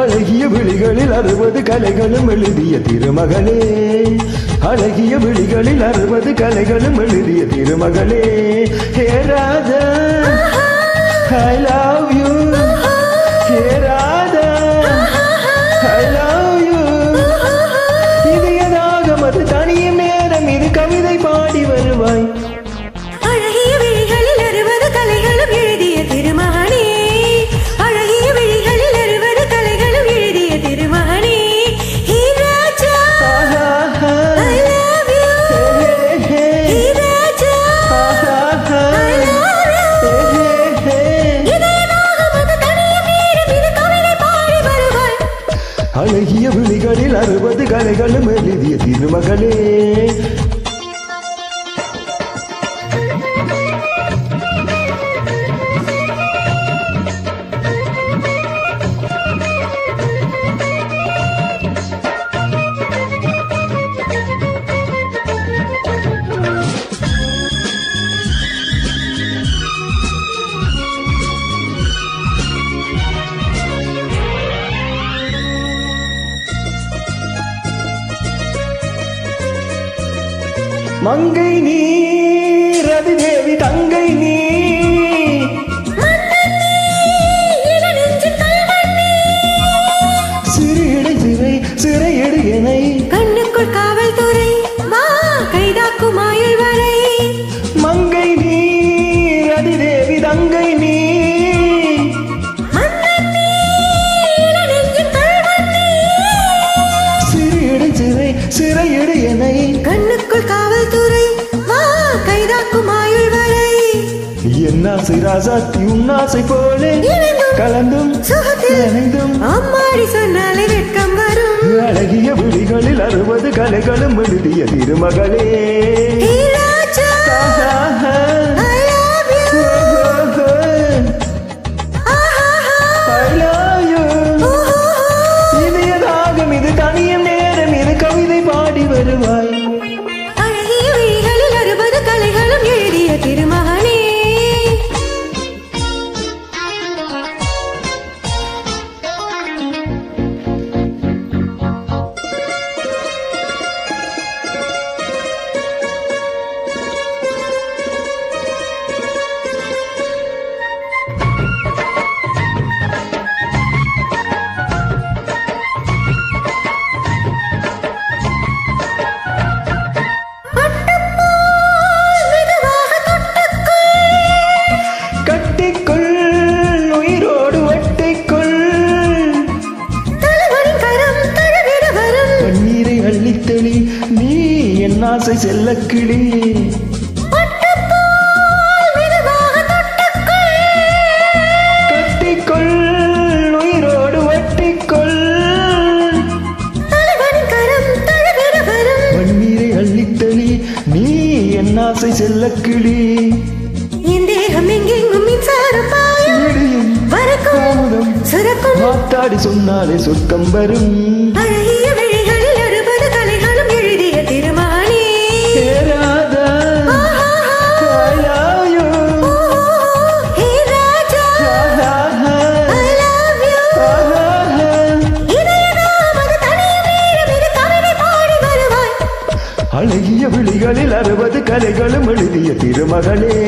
அழகிய விழிகளில் 60 கலைகளும் எழுதிய திருமகளே, அழகிய விழிகளில் 60 கலைகளும் எழுதிய திருமகளே. ஹே Radha I love you, hey Radha I love you. இது எதாகம் அது தனியும் நேரம், இது கவிதை பாடி வருவாய். அழகிய விழிகளில் 60 கலைகளும் எழுதிய திருமகனே, அழகிய விழிகளில் 60 கலைகளும் எழுதிய திருமகனே. ஹே ராஜா I love you, hey Raja I love you. இதயதாகம் அது தனியும் நேரம், இது கவிதை பாடி வருவாய். அழகிய விழிகளில் 60 கலைகளும் எழுதிய திருமகளே. மங்கை நீ ரதி தேவி தங்கை நீ, சிறு இடை சிறை சிறையடு என்னை, கண்ணுக்குள் காவல்துறை வா கைதாக்கும் ஆயுள் வரை. மங்கை நீ ரதி தேவி தங்கை நீ, சிறு இடை சிறை சிறையடு என்னை, கண்ணுக்குள் காவல்துறை வா கைதாக்கும் ஆயுள் வரை. என்னாசை ராசாத்தி உன்னாசை போலே கலந்தும் இணைந்தும் அம்மாடி சொன்னாலே வெட்கம் வரும். அழகிய விழிகளில் 60 கலைகளும் எழுதிய திருமகளே. ஹே ராஜா I love you, I love you. இது எதாகம் இது தனியும் நேரம், இது கவிதை பாடி வருவாய். அழகிய விழிகளில் 60 கலைகளும் எழுதிய திருமகனே. கட்டிக்குள் உயிரோடு ஒட்டிக்குள், தலைவனின் கரம் தழுவிட வரும். பன்னீரை அள்ளித்தளி நீ என் ஆசை செல்லக்கிளி. கட்டிக்குள் உயிரோடு ஒட்டிக்குள், தலைவனின் கரம் தழுவிட வரும். பன்னீரை அள்ளித்தளி நீ என் ஆசை செல்லக்கிளி. என் தேகம் எங்கெங்கும் மின்சாரம் பாயும், இடியும் வரக்கும் தாமதம் சுரக்கும். மாத்தாடி சொன்னாலே சொர்க்கம் வரும். அழகிய விழிகளில் 60 கலைகளும் எழுதிய திருமகனே. ஹே Radha I love you, hey Raja I love you. இதயதாகம் அது தனியும் நேரம், இது கவிதை பாடி வருவாய். அழகிய விழிகளில் 60 கலைகளும் எழுதிய திருமகளே.